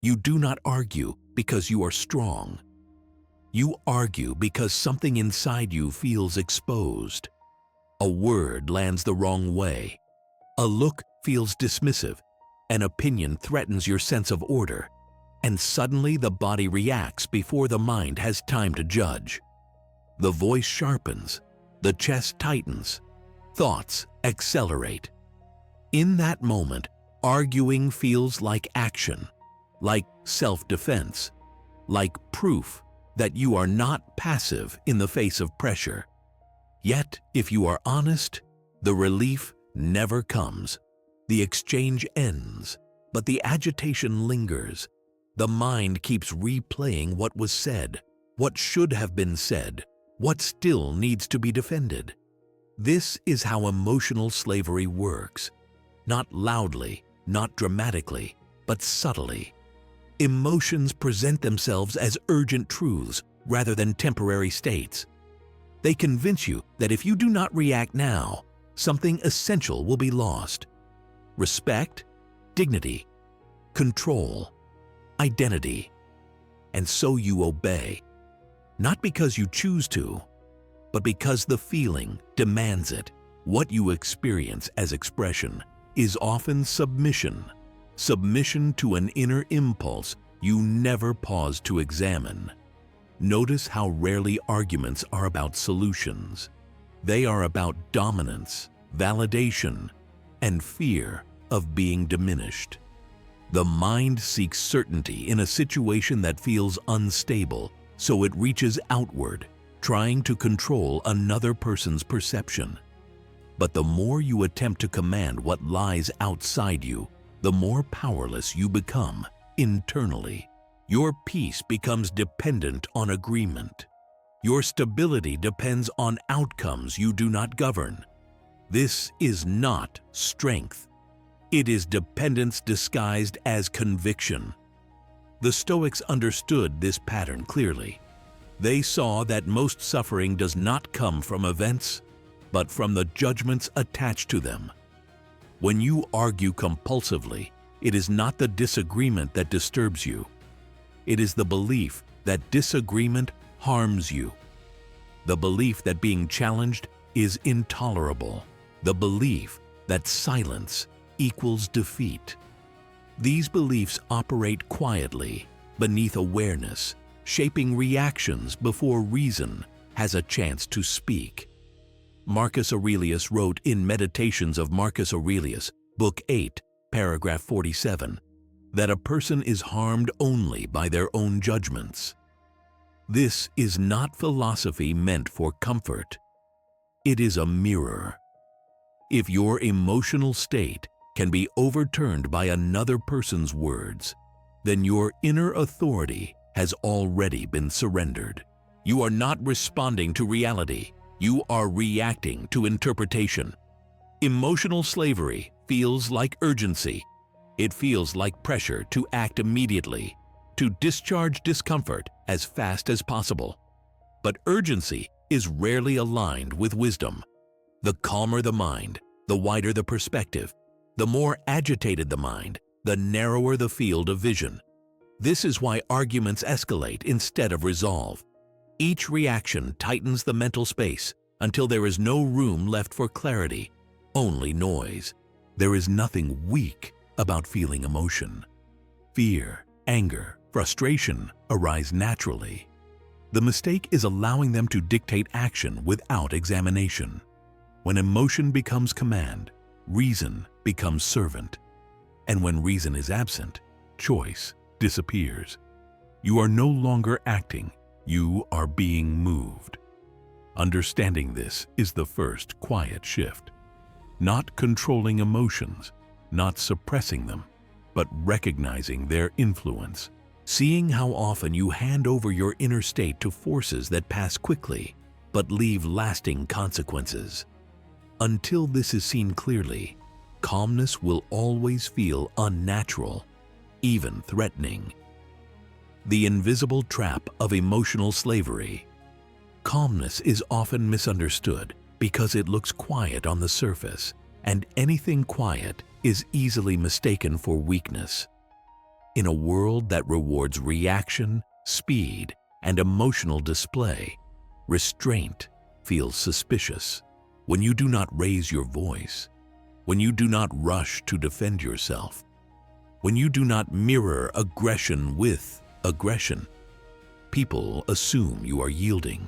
You do not argue because you are strong. You argue because something inside you feels exposed. A word lands the wrong way. A look feels dismissive. An opinion threatens your sense of order. And suddenly the body reacts before the mind has time to judge. The voice sharpens. The chest tightens. Thoughts accelerate. In that moment, arguing feels like action, like self-defense, like proof that you are not passive in the face of pressure. Yet, if you are honest, the relief never comes. The exchange ends, but the agitation lingers. The mind keeps replaying what was said, what should have been said, what still needs to be defended. This is how emotional slavery works. Not loudly, not dramatically, but subtly. Emotions present themselves as urgent truths rather than temporary states. They convince you that if you do not react now, something essential will be lost. Respect, dignity, control, identity. And so you obey. Not because you choose to, but because the feeling demands it. What you experience as expression is often submission. Submission to an inner impulse you never pause to examine. Notice how rarely arguments are about solutions. They are about dominance, validation, and fear of being diminished. The mind seeks certainty in a situation that feels unstable, so it reaches outward, trying to control another person's perception. But the more you attempt to command what lies outside you, the more powerless you become internally. Your peace becomes dependent on agreement. Your stability depends on outcomes you do not govern. This is not strength. It is dependence disguised as conviction. The Stoics understood this pattern clearly. They saw that most suffering does not come from events, but from the judgments attached to them. When you argue compulsively, it is not the disagreement that disturbs you. It is the belief that disagreement harms you. The belief that being challenged is intolerable. The belief that silence equals defeat. These beliefs operate quietly, beneath awareness, shaping reactions before reason has a chance to speak. Marcus Aurelius wrote in Meditations of Marcus Aurelius, Book 8, paragraph 47, that a person is harmed only by their own judgments. This is not philosophy meant for comfort. It is a mirror. If your emotional state can be overturned by another person's words, then your inner authority has already been surrendered. You are not responding to reality. You are reacting to interpretation. Emotional slavery feels like urgency. It feels like pressure to act immediately, to discharge discomfort as fast as possible. But urgency is rarely aligned with wisdom. The calmer the mind, the wider the perspective. The more agitated the mind, the narrower the field of vision. This is why arguments escalate instead of resolve. Each reaction tightens the mental space until there is no room left for clarity, only noise. There is nothing weak about feeling emotion. Fear, anger, frustration arise naturally. The mistake is allowing them to dictate action without examination. When emotion becomes command, reason becomes servant. And when reason is absent, choice disappears. You are no longer acting, you are being moved. Understanding this is the first quiet shift. Not controlling emotions, not suppressing them, but recognizing their influence. Seeing how often you hand over your inner state to forces that pass quickly, but leave lasting consequences. Until this is seen clearly, calmness will always feel unnatural, even threatening. The invisible trap of emotional slavery. Calmness is often misunderstood because it looks quiet on the surface, and anything quiet is easily mistaken for weakness. In a world that rewards reaction, speed, and emotional display, restraint feels suspicious. When you do not raise your voice, when you do not rush to defend yourself, when you do not mirror aggression with aggression, people assume you are yielding.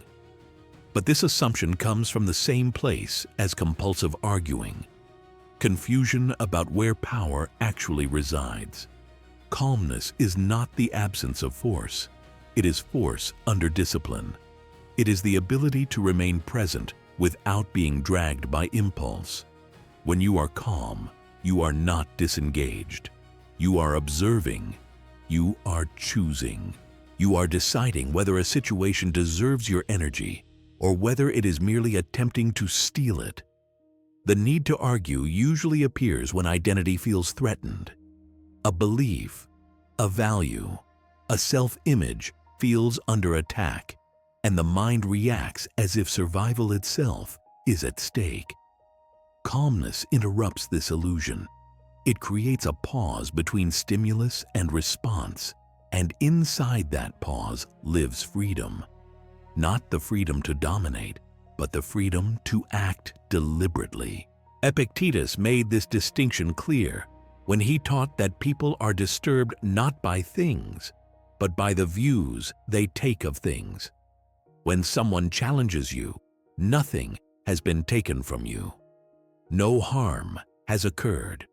But this assumption comes from the same place as compulsive arguing, confusion about where power actually resides. Calmness is not the absence of force. It is force under discipline. It is the ability to remain present without being dragged by impulse. When you are calm, you are not disengaged. You are observing. You are choosing. You are deciding whether a situation deserves your energy or whether it is merely attempting to steal it. The need to argue usually appears when identity feels threatened. A belief, a value, a self-image feels under attack, and the mind reacts as if survival itself is at stake. Calmness interrupts this illusion. It creates a pause between stimulus and response, and inside that pause lives freedom. Not the freedom to dominate, but the freedom to act deliberately. Epictetus made this distinction clear when he taught that people are disturbed not by things, but by the views they take of things. When someone challenges you, nothing has been taken from you. No harm has occurred.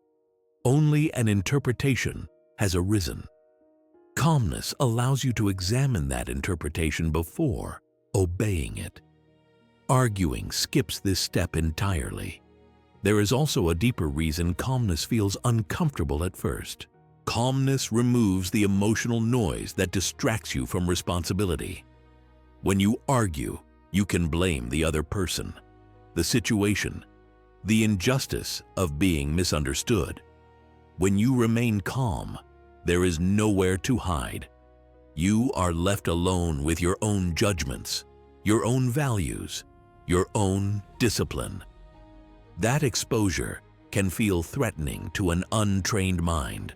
Only an interpretation has arisen. Calmness allows you to examine that interpretation before obeying it. Arguing skips this step entirely. There is also a deeper reason calmness feels uncomfortable at first. Calmness removes the emotional noise that distracts you from responsibility. When you argue, you can blame the other person, the situation, the injustice of being misunderstood. When you remain calm, there is nowhere to hide. You are left alone with your own judgments, your own values, your own discipline. That exposure can feel threatening to an untrained mind,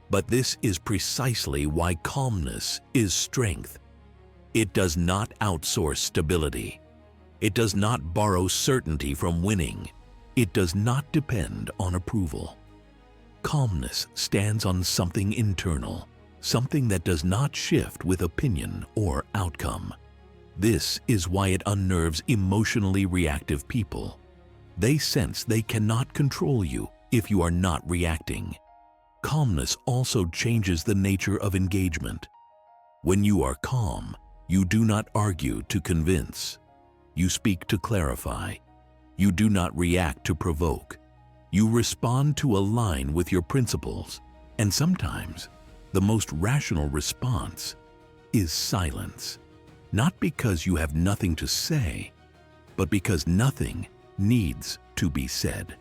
but this is precisely why calmness is strength. It does not outsource stability. It does not borrow certainty from winning. It does not depend on approval. Calmness stands on something internal, something that does not shift with opinion or outcome. This is why it unnerves emotionally reactive people. They sense they cannot control you if you are not reacting. Calmness also changes the nature of engagement. When you are calm, you do not argue to convince. You speak to clarify. You do not react to provoke. You respond to align with your principles, and sometimes the most rational response is silence. Not because you have nothing to say, but because nothing needs to be said.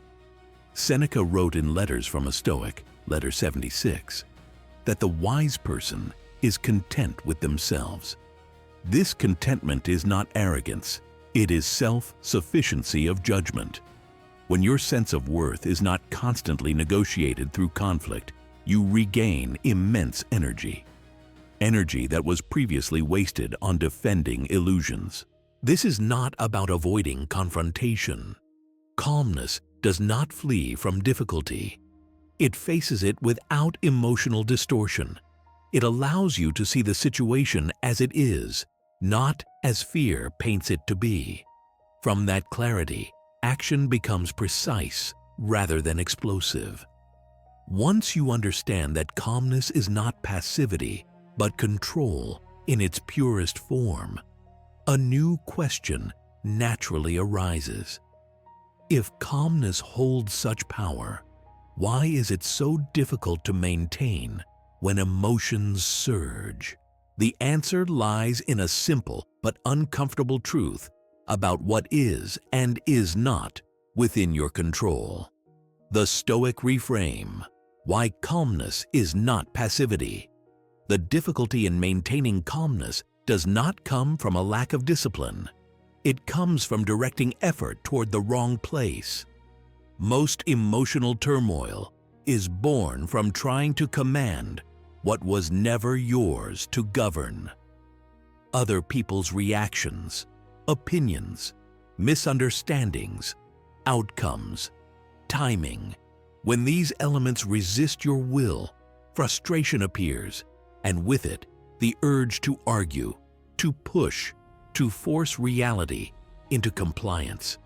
Seneca wrote in Letters from a Stoic, letter 76, that the wise person is content with themselves. This contentment is not arrogance, it is self-sufficiency of judgment. When your sense of worth is not constantly negotiated through conflict, you regain immense energy. Energy that was previously wasted on defending illusions. This is not about avoiding confrontation. Calmness does not flee from difficulty. It faces it without emotional distortion. It allows you to see the situation as it is, not as fear paints it to be. From that clarity, action becomes precise rather than explosive. Once you understand that calmness is not passivity, but control in its purest form, a new question naturally arises. If calmness holds such power, why is it so difficult to maintain when emotions surge? The answer lies in a simple but uncomfortable truth about what is and is not within your control. The Stoic reframe: why calmness is not passivity. The difficulty in maintaining calmness does not come from a lack of discipline. It comes from directing effort toward the wrong place. Most emotional turmoil is born from trying to command what was never yours to govern. Other people's reactions, opinions, misunderstandings, outcomes, timing. When these elements resist your will, frustration appears, and with it, the urge to argue, to push, to force reality into compliance.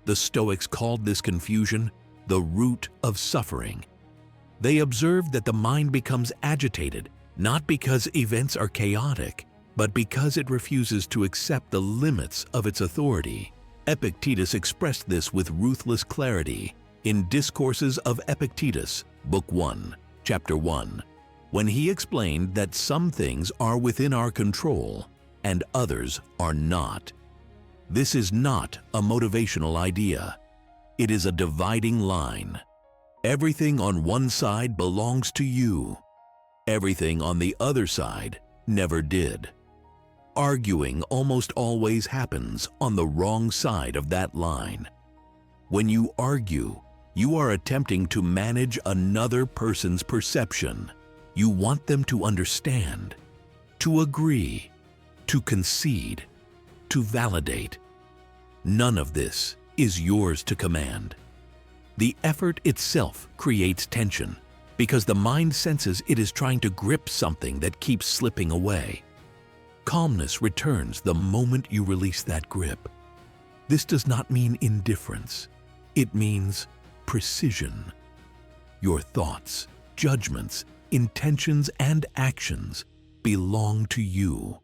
The Stoics called this confusion the root of suffering. They observed that the mind becomes agitated, not because events are chaotic, but because it refuses to accept the limits of its authority. Epictetus expressed this with ruthless clarity in Discourses of Epictetus, Book 1, Chapter 1, when he explained that some things are within our control and others are not. This is not a motivational idea. It is a dividing line. Everything on one side belongs to you. Everything on the other side never did. Arguing almost always happens on the wrong side of that line. When you argue, you are attempting to manage another person's perception. You want them to understand, to agree, to concede, to validate. None of this is yours to command. The effort itself creates tension because the mind senses it is trying to grip something that keeps slipping away. Calmness returns the moment you release that grip. This does not mean indifference. It means precision. Your thoughts, judgments, intentions, and actions belong to you.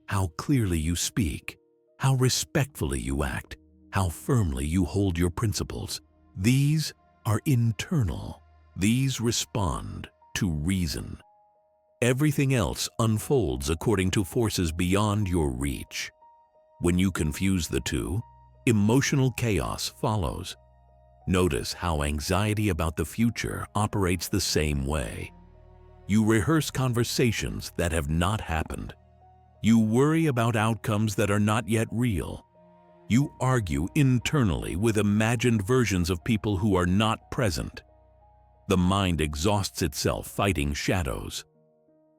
How clearly you speak, how respectfully you act, how firmly you hold your principles. These are internal. These respond to reason. Everything else unfolds according to forces beyond your reach. When you confuse the two, emotional chaos follows. Notice how anxiety about the future operates the same way. You rehearse conversations that have not happened. You worry about outcomes that are not yet real. You argue internally with imagined versions of people who are not present. The mind exhausts itself fighting shadows.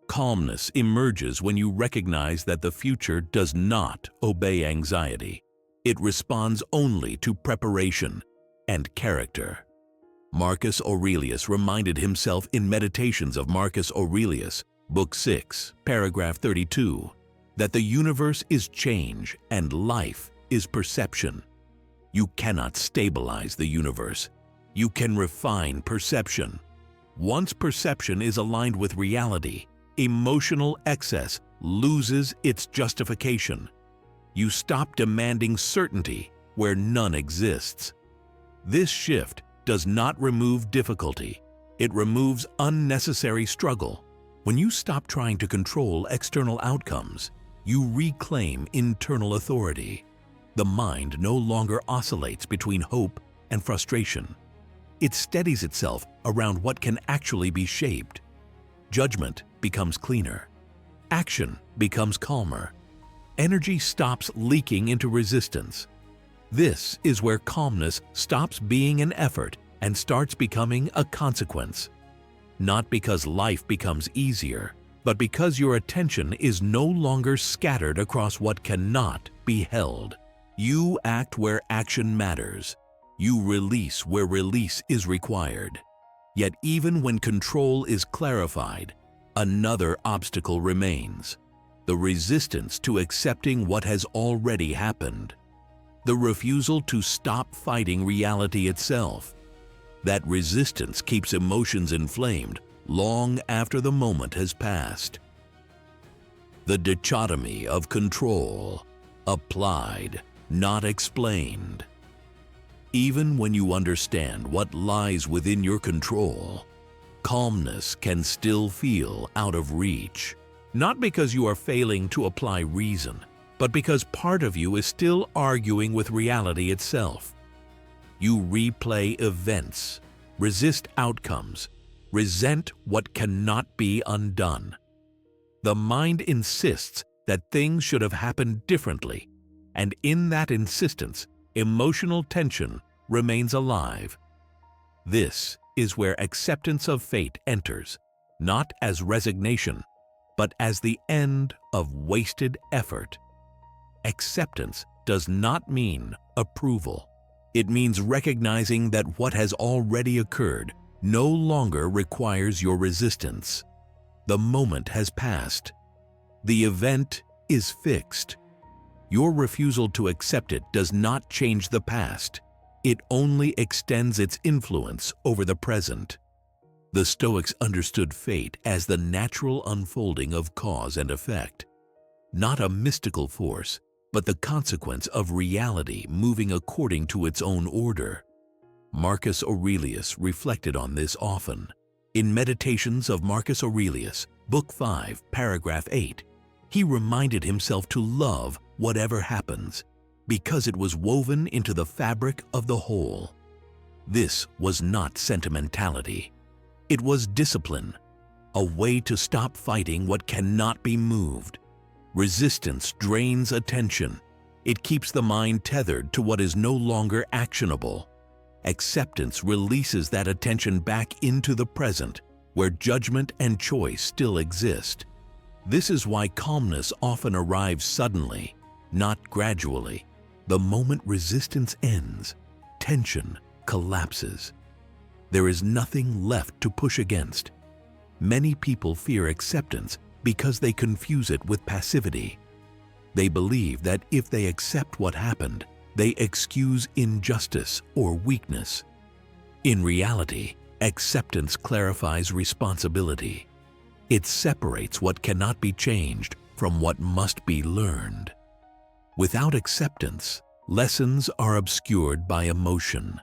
Calmness emerges when you recognize that the future does not obey anxiety. It responds only to preparation and character. Marcus Aurelius reminded himself in Meditations of Marcus Aurelius, Book 6, Paragraph 32, that the universe is change and life is perception. You cannot stabilize the universe. You can refine perception. Once perception is aligned with reality, emotional excess loses its justification. You stop demanding certainty where none exists. This shift does not remove difficulty. It removes unnecessary struggle. When you stop trying to control external outcomes, you reclaim internal authority. The mind no longer oscillates between hope and frustration. It steadies itself around what can actually be shaped. Judgment becomes cleaner. Action becomes calmer. Energy stops leaking into resistance. This is where calmness stops being an effort and starts becoming a consequence. Not because life becomes easier, but because your attention is no longer scattered across what cannot be held. You act where action matters. You release where release is required. Yet even when control is clarified, another obstacle remains: the resistance to accepting what has already happened. The refusal to stop fighting reality itself. That resistance keeps emotions inflamed long after the moment has passed. The dichotomy of control, applied, not explained. Even when you understand what lies within your control, calmness can still feel out of reach. Not because you are failing to apply reason, but because part of you is still arguing with reality itself. You replay events, resist outcomes, resent what cannot be undone. The mind insists that things should have happened differently, and in that insistence, emotional tension remains alive. This is where acceptance of fate enters. not as resignation, but as the end of wasted effort. Acceptance does not mean approval. It means recognizing that what has already occurred no longer requires your resistance. The moment has passed. The event is fixed. Your refusal to accept it does not change the past. It only extends its influence over the present. The Stoics understood fate as the natural unfolding of cause and effect, not a mystical force, but the consequence of reality moving according to its own order. Marcus Aurelius reflected on this often. In Meditations of Marcus Aurelius, Book 5, Paragraph 8, he reminded himself to love whatever happens, because it was woven into the fabric of the whole. This was not sentimentality. It was discipline, a way to stop fighting what cannot be moved. Resistance drains attention. It keeps the mind tethered to what is no longer actionable. Acceptance releases that attention back into the present, where judgment and choice still exist. This is why calmness often arrives suddenly, not gradually. The moment resistance ends, tension collapses. There is nothing left to push against. Many people fear acceptance because they confuse it with passivity. They believe that if they accept what happened, they excuse injustice or weakness. In reality, acceptance clarifies responsibility. It separates what cannot be changed from what must be learned. Without acceptance, lessons are obscured by emotion.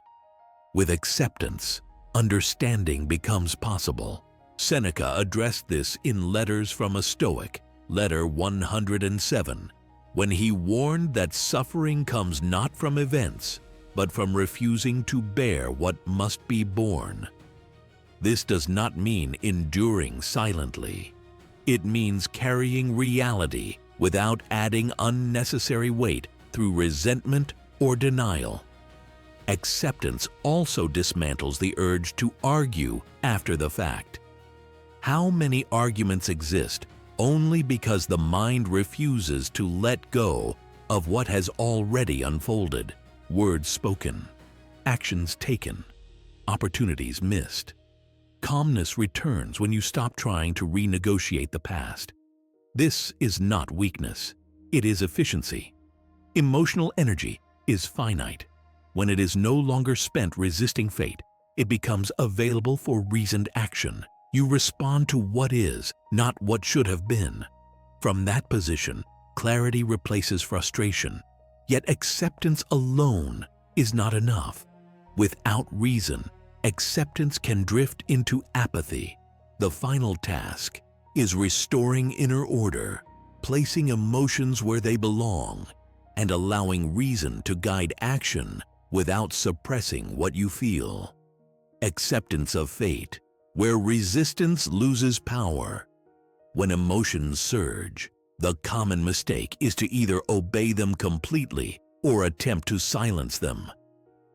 With acceptance, understanding becomes possible. Seneca addressed this in Letters from a Stoic, Letter 107, when he warned that suffering comes not from events, but from refusing to bear what must be borne. This does not mean enduring silently. It means carrying reality without adding unnecessary weight through resentment or denial. Acceptance also dismantles the urge to argue after the fact. How many arguments exist only because the mind refuses to let go of what has already unfolded? Words spoken, actions taken, opportunities missed. Calmness returns when you stop trying to renegotiate the past. This is not weakness, it is efficiency. Emotional energy is finite. When it is no longer spent resisting fate, it becomes available for reasoned action. You respond to what is, not what should have been. From that position, clarity replaces frustration. Yet acceptance alone is not enough. Without reason, acceptance can drift into apathy. The final task is restoring inner order, placing emotions where they belong, and allowing reason to guide action without suppressing what you feel. Acceptance of fate, where resistance loses power. When emotions surge, the common mistake is to either obey them completely or attempt to silence them.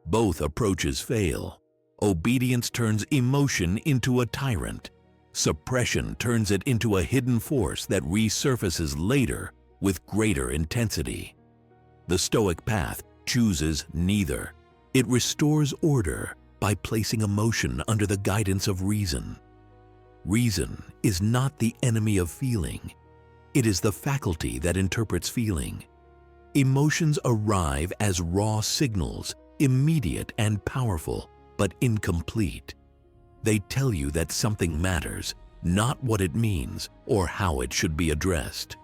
Both approaches fail. Obedience turns emotion into a tyrant. Suppression turns it into a hidden force that resurfaces later with greater intensity. The Stoic path chooses neither. It restores order by placing emotion under the guidance of reason. Reason is not the enemy of feeling. It is the faculty that interprets feeling. Emotions arrive as raw signals, immediate and powerful, but incomplete. They tell you that something matters, not what it means or how it should be addressed.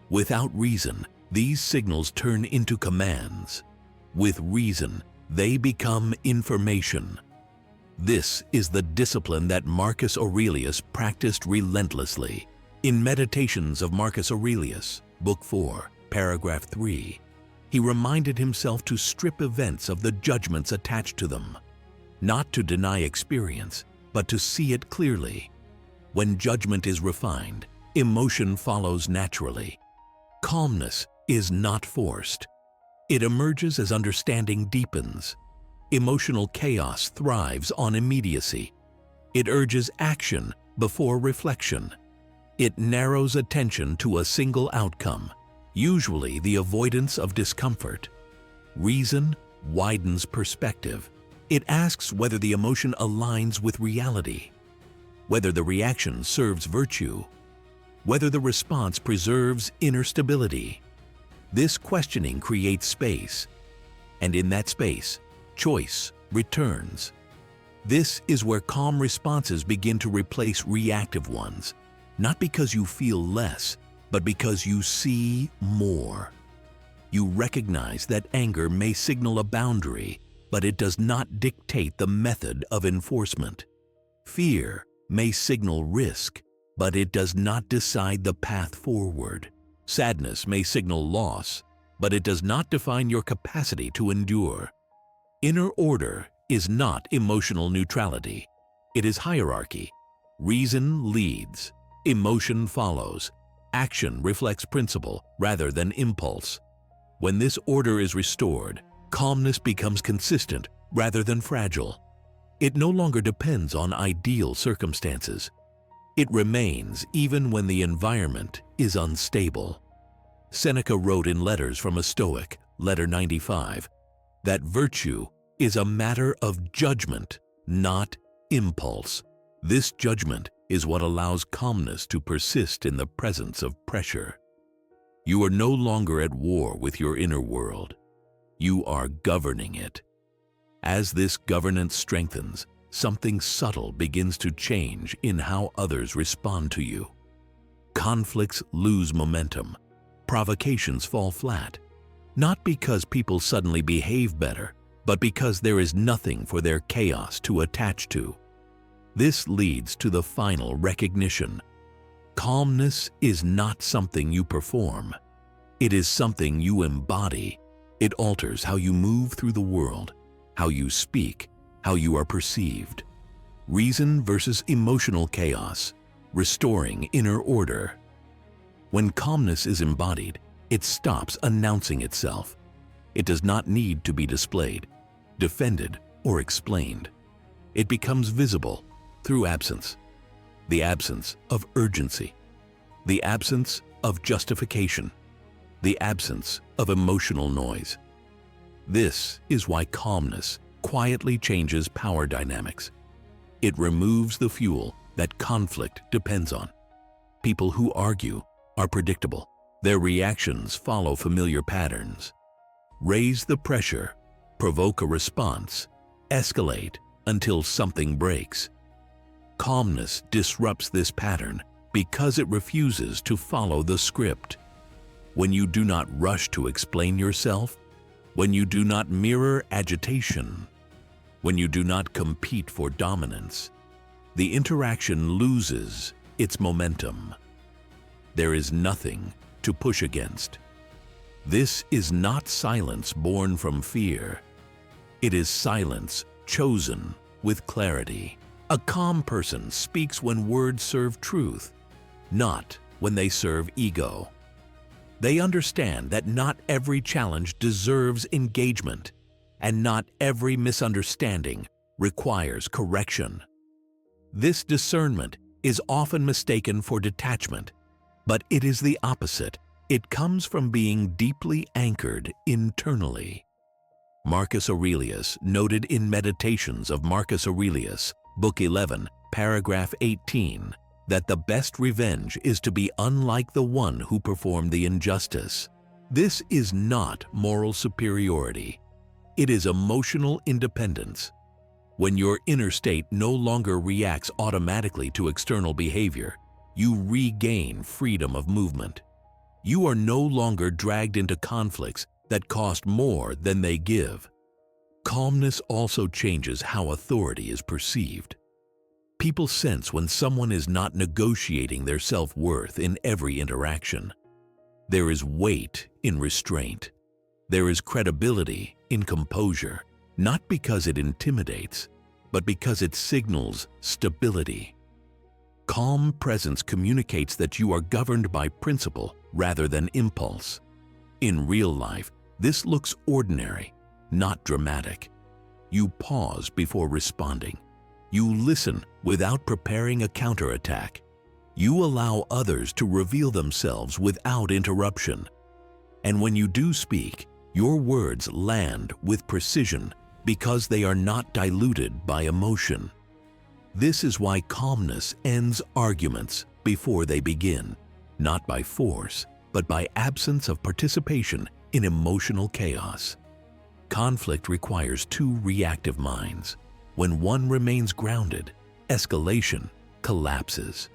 Without reason, these signals turn into commands. With reason, they become information. This is the discipline that Marcus Aurelius practiced relentlessly. In Meditations of Marcus Aurelius, Book 4, Paragraph 3, he reminded himself to strip events of the judgments attached to them, not to deny experience, but to see it clearly. When judgment is refined, emotion follows naturally. Calmness is not forced. It emerges as understanding deepens. Emotional chaos thrives on immediacy. It urges action before reflection. It narrows attention to a single outcome, usually the avoidance of discomfort. Reason widens perspective. It asks whether the emotion aligns with reality, whether the reaction serves virtue, whether the response preserves inner stability. This questioning creates space, and in that space, choice returns. This is where calm responses begin to replace reactive ones, not because you feel less, but because you see more. You recognize that anger may signal a boundary, but it does not dictate the method of enforcement. Fear may signal risk, but it does not decide the path forward. Sadness may signal loss, but it does not define your capacity to endure. Inner order is not emotional neutrality. It is hierarchy. Reason leads, emotion follows. Action reflects principle rather than impulse. When this order is restored, calmness becomes consistent rather than fragile. It no longer depends on ideal circumstances. It remains even when the environment is unstable. Seneca wrote in Letters from a Stoic, letter 95, that virtue is a matter of judgment, not impulse. This judgment is what allows calmness to persist in the presence of pressure. You are no longer at war with your inner world. You are governing it. As this governance strengthens, something subtle begins to change in how others respond to you. Conflicts lose momentum. Provocations fall flat. Not because people suddenly behave better, but because there is nothing for their chaos to attach to. This leads to the final recognition. Calmness is not something you perform. It is something you embody. It alters how you move through the world, how you speak, how you are perceived. Reason versus emotional chaos, restoring inner order. When calmness is embodied, it stops announcing itself. It does not need to be displayed, defended, or explained. It becomes visible through absence. The absence of urgency. The absence of justification. The absence of emotional noise. This is why calmness quietly changes power dynamics. It removes the fuel that conflict depends on. People who argue are predictable. Their reactions follow familiar patterns. Raise the pressure, provoke a response, escalate until something breaks. Calmness disrupts this pattern because it refuses to follow the script. When you do not rush to explain yourself, when you do not mirror agitation, when you do not compete for dominance, the interaction loses its momentum. There is nothing to push against. This is not silence born from fear. It is silence chosen with clarity. A calm person speaks when words serve truth, not when they serve ego. They understand that not every challenge deserves engagement, and not every misunderstanding requires correction. This discernment is often mistaken for detachment, but it is the opposite. It comes from being deeply anchored internally. Marcus Aurelius noted in Meditations of Marcus Aurelius, Book 11, paragraph 18, that the best revenge is to be unlike the one who performed the injustice. This is not moral superiority. It is emotional independence. When your inner state no longer reacts automatically to external behavior, you regain freedom of movement. You are no longer dragged into conflicts that cost more than they give. Calmness also changes how authority is perceived. People sense when someone is not negotiating their self-worth in every interaction. There is weight in restraint. There is credibility in composure, not because it intimidates, but because it signals stability. Calm presence communicates that you are governed by principle rather than impulse. In real life, this looks ordinary, not dramatic. You pause before responding. You listen without preparing a counterattack. You allow others to reveal themselves without interruption. And when you do speak, your words land with precision because they are not diluted by emotion. This is why calmness ends arguments before they begin, not by force, but by absence of participation in emotional chaos. Conflict requires two reactive minds. When one remains grounded, escalation collapses.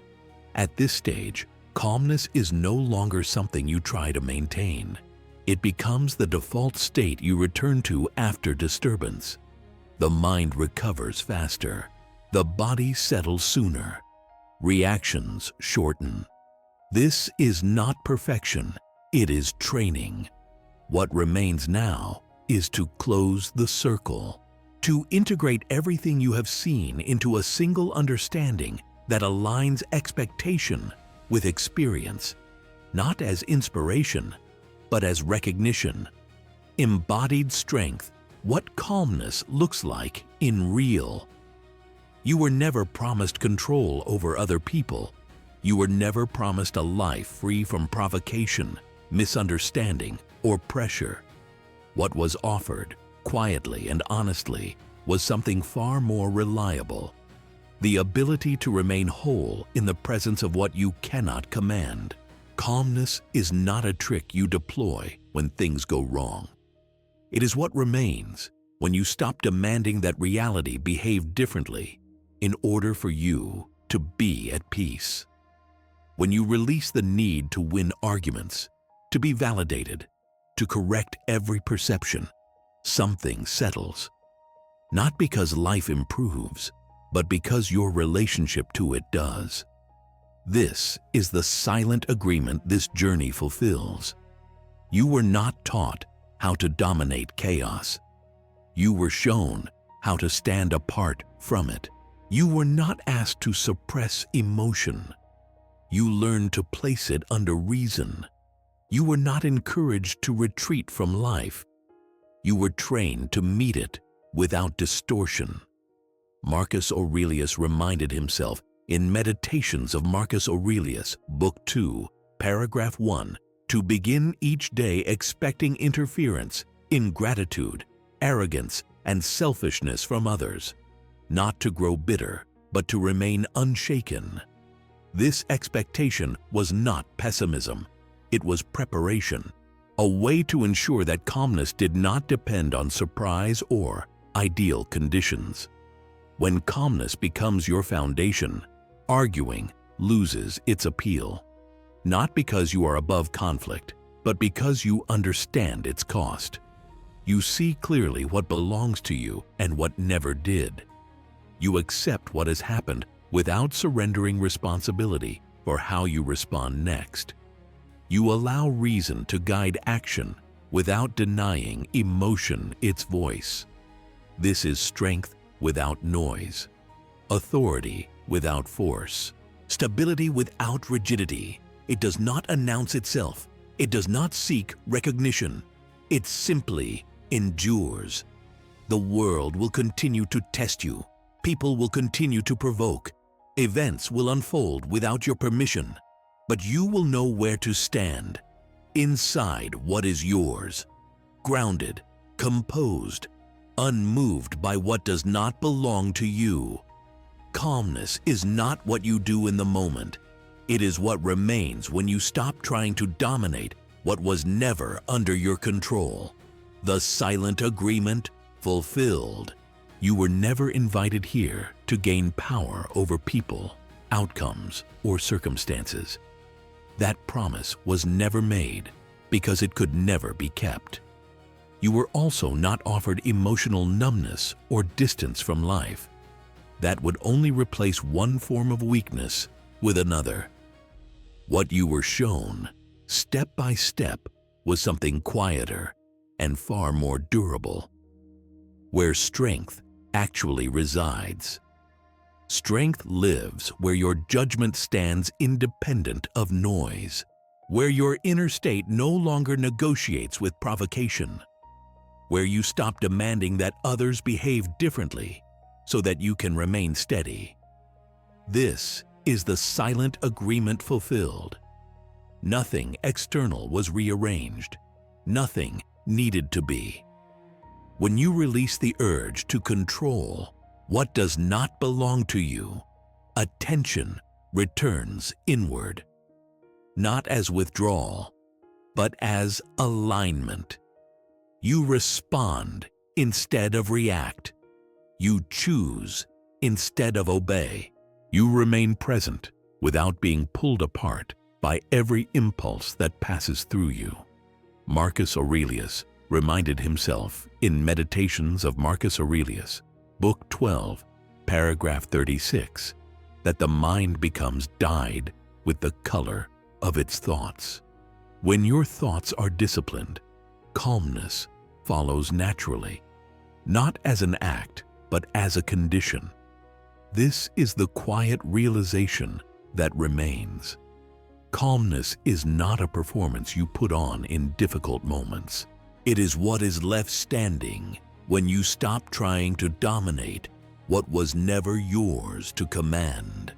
At this stage, calmness is no longer something you try to maintain. It becomes the default state you return to after disturbance. The mind recovers faster. The body settles sooner. Reactions shorten. This is not perfection. It is training. What remains now is to close the circle, to integrate everything you have seen into a single understanding that aligns expectation with experience, not as inspiration, but as recognition. Embodied strength, what calmness looks like in real. You were never promised control over other people. You were never promised a life free from provocation, misunderstanding, or pressure. What was offered, quietly and honestly, was something far more reliable. The ability to remain whole in the presence of what you cannot command. Calmness is not a trick you deploy when things go wrong. It is what remains when you stop demanding that reality behave differently in order for you to be at peace. When you release the need to win arguments, to be validated, to correct every perception, something settles. Not because life improves, but because your relationship to it does. This is the silent agreement this journey fulfills. You were not taught how to dominate chaos. You were shown how to stand apart from it. You were not asked to suppress emotion. You learned to place it under reason. You were not encouraged to retreat from life. You were trained to meet it without distortion. Marcus Aurelius reminded himself in Meditations of Marcus Aurelius, Book 2, Paragraph 1, to begin each day expecting interference, ingratitude, arrogance, and selfishness from others, not to grow bitter, but to remain unshaken. This expectation was not pessimism. It was preparation, a way to ensure that calmness did not depend on surprise or ideal conditions. When calmness becomes your foundation, arguing loses its appeal. Not because you are above conflict, but because you understand its cost. You see clearly what belongs to you and what never did. You accept what has happened without surrendering responsibility for how you respond next. You allow reason to guide action without denying emotion its voice. This is strength without noise, authority without force, stability without rigidity. It does not announce itself. It does not seek recognition. It simply endures. The world will continue to test you. People will continue to provoke. Events will unfold without your permission. But you will know where to stand, inside what is yours, grounded, composed, unmoved by what does not belong to you. Calmness is not what you do in the moment. It is what remains when you stop trying to dominate what was never under your control. The silent agreement fulfilled. You were never invited here to gain power over people, outcomes, or circumstances. That promise was never made because it could never be kept. You were also not offered emotional numbness or distance from life. That would only replace one form of weakness with another. What you were shown, step by step, was something quieter and far more durable, where strength actually resides. Strength lives where your judgment stands independent of noise, where your inner state no longer negotiates with provocation, where you stop demanding that others behave differently so that you can remain steady. This is the silent agreement fulfilled. Nothing external was rearranged. Nothing needed to be. When you release the urge to control what does not belong to you, attention returns inward, not as withdrawal, but as alignment. You respond instead of react. You choose instead of obey. You remain present without being pulled apart by every impulse that passes through you. Marcus Aurelius reminded himself in Meditations of Marcus Aurelius, Book 12, paragraph 36, that the mind becomes dyed with the color of its thoughts. When your thoughts are disciplined, calmness follows naturally, not as an act, but as a condition. This is the quiet realization that remains. Calmness is not a performance you put on in difficult moments. It is what is left standing when you stop trying to dominate what was never yours to command.